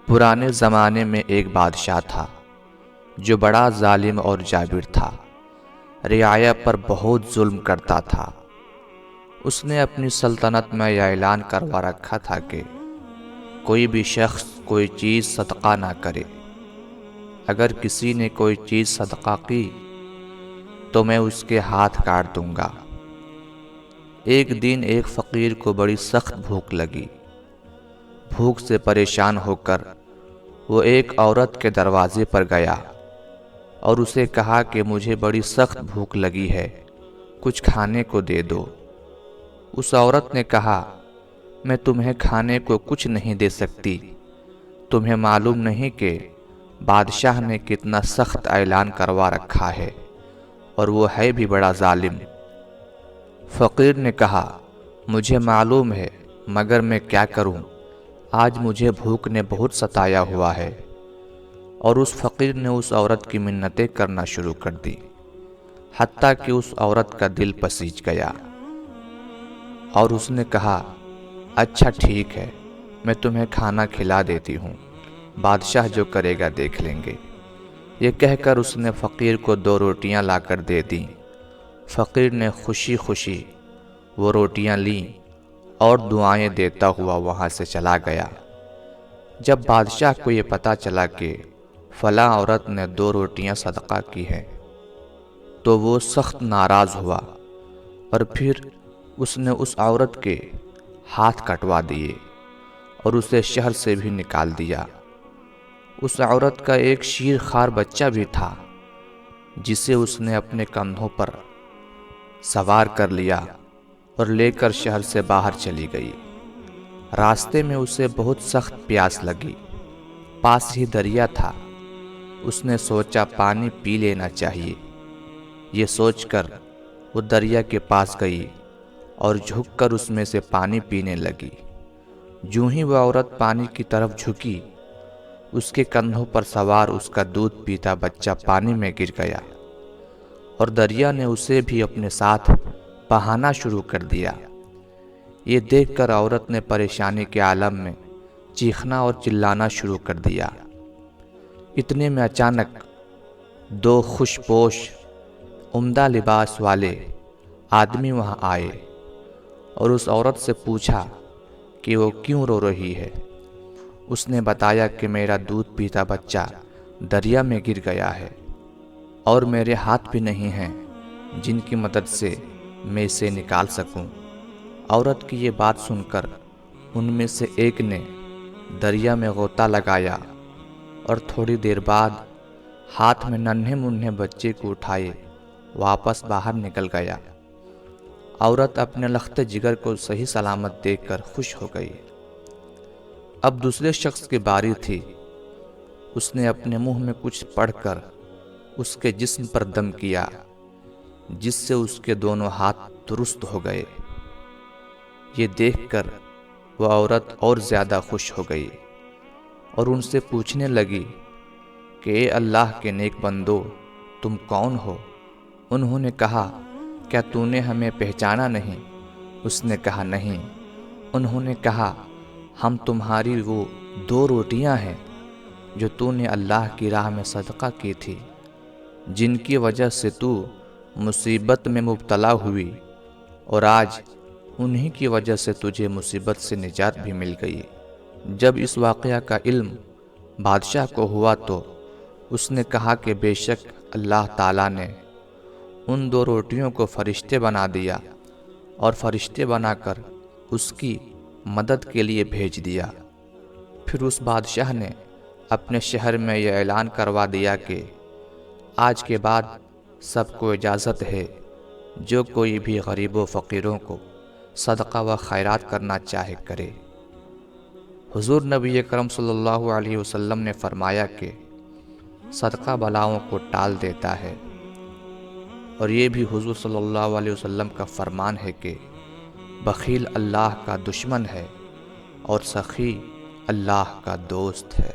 پرانے زمانے میں ایک بادشاہ تھا جو بڑا ظالم اور جابر تھا۔ رعایا پر بہت ظلم کرتا تھا۔ اس نے اپنی سلطنت میں یہ اعلان کروا رکھا تھا کہ کوئی بھی شخص کوئی چیز صدقہ نہ کرے۔ اگر کسی نے کوئی چیز صدقہ کی تو میں اس کے ہاتھ کاٹ دوں گا۔ ایک دن ایک فقیر کو بڑی سخت بھوک لگی۔ بھوک سے پریشان ہو کر وہ ایک عورت کے دروازے پر گیا اور اسے کہا کہ مجھے بڑی سخت بھوک لگی ہے، کچھ کھانے کو دے دو۔ اس عورت نے کہا، میں تمہیں کھانے کو کچھ نہیں دے سکتی۔ تمہیں معلوم نہیں کہ بادشاہ نے کتنا سخت اعلان کروا رکھا ہے اور وہ ہے بھی بڑا ظالم۔ فقیر نے کہا، مجھے معلوم ہے، مگر میں کیا کروں؟ آج مجھے بھوک نے بہت ستایا ہوا ہے۔ اور اس فقیر نے اس عورت کی منتیں کرنا شروع کر دی، حتیٰ کہ اس عورت کا دل پسیج گیا اور اس نے کہا، اچھا ٹھیک ہے، میں تمہیں کھانا کھلا دیتی ہوں، بادشاہ جو کرے گا دیکھ لیں گے۔ یہ کہہ کر اس نے فقیر کو 2 روٹیاں لا کر دے دیں۔ فقیر نے خوشی خوشی وہ روٹیاں لیں اور دعائیں دیتا ہوا وہاں سے چلا گیا۔ جب بادشاہ کو یہ پتہ چلا کہ فلاں عورت نے 2 روٹیاں صدقہ کی ہیں تو وہ سخت ناراض ہوا اور پھر اس نے اس عورت کے ہاتھ کٹوا دیے اور اسے شہر سے بھی نکال دیا۔ اس عورت کا ایک شیر خوار بچہ بھی تھا جسے اس نے اپنے کندھوں پر سوار کر لیا اور لے کر شہر سے باہر چلی گئی۔ راستے میں اسے بہت سخت پیاس لگی۔ پاس ہی دریا تھا۔ اس نے سوچا پانی پی لینا چاہیے۔ یہ سوچ کر وہ دریا کے پاس گئی اور جھک کر اس میں سے پانی پینے لگی۔ جوں ہی وہ عورت پانی کی طرف جھکی، اس کے کندھوں پر سوار اس کا دودھ پیتا بچہ پانی میں گر گیا اور دریا نے اسے بھی اپنے ساتھ بہانا شروع کر دیا۔ یہ دیکھ کر عورت نے پریشانی کے عالم میں چیخنا اور چلانا شروع کر دیا۔ اتنے میں اچانک 2 خوش پوش عمدہ لباس والے آدمی وہاں آئے اور اس عورت سے پوچھا کہ وہ کیوں رو رہی ہے۔ اس نے بتایا کہ میرا دودھ پیتا بچہ دریا میں گر گیا ہے اور میرے ہاتھ بھی نہیں ہیں جن کی مدد سے میں اسے نکال سکوں۔ عورت کی یہ بات سن کر ان میں سے ایک نے دریا میں غوطہ لگایا اور تھوڑی دیر بعد ہاتھ میں ننھے منھے بچے کو اٹھائے واپس باہر نکل گیا۔ عورت اپنے لخت جگر کو صحیح سلامت دیکھ کر خوش ہو گئی۔ اب دوسرے شخص کی باری تھی۔ اس نے اپنے منہ میں کچھ پڑھ کر اس کے جسم پر دم کیا، جس سے اس کے دونوں ہاتھ درست ہو گئے۔ یہ دیکھ کر وہ عورت اور زیادہ خوش ہو گئی اور ان سے پوچھنے لگی کہ اے اللہ کے نیک بندو، تم کون ہو؟ انہوں نے کہا، کیا تو نے ہمیں پہچانا نہیں؟ اس نے کہا، نہیں۔ انہوں نے کہا، ہم تمہاری وہ 2 روٹیاں ہیں جو تو نے اللہ کی راہ میں صدقہ کی تھی، جن کی وجہ سے تو مصیبت میں مبتلا ہوئی، اور آج انہی کی وجہ سے تجھے مصیبت سے نجات بھی مل گئی۔ جب اس واقعہ کا علم بادشاہ کو ہوا تو اس نے کہا کہ بے شک اللہ تعالیٰ نے ان 2 روٹیوں کو فرشتے بنا دیا اور فرشتے بنا کر اس کی مدد کے لیے بھیج دیا۔ پھر اس بادشاہ نے اپنے شہر میں یہ اعلان کروا دیا کہ آج کے بعد سب کو اجازت ہے جو کوئی بھی غریب و فقیروں کو صدقہ و خیرات کرنا چاہے کرے۔ حضور نبی اکرم صلی اللہ علیہ وسلم نے فرمایا کہ صدقہ بلاؤں کو ٹال دیتا ہے، اور یہ بھی حضور صلی اللہ علیہ وسلم کا فرمان ہے کہ بخیل اللہ کا دشمن ہے اور سخی اللہ کا دوست ہے۔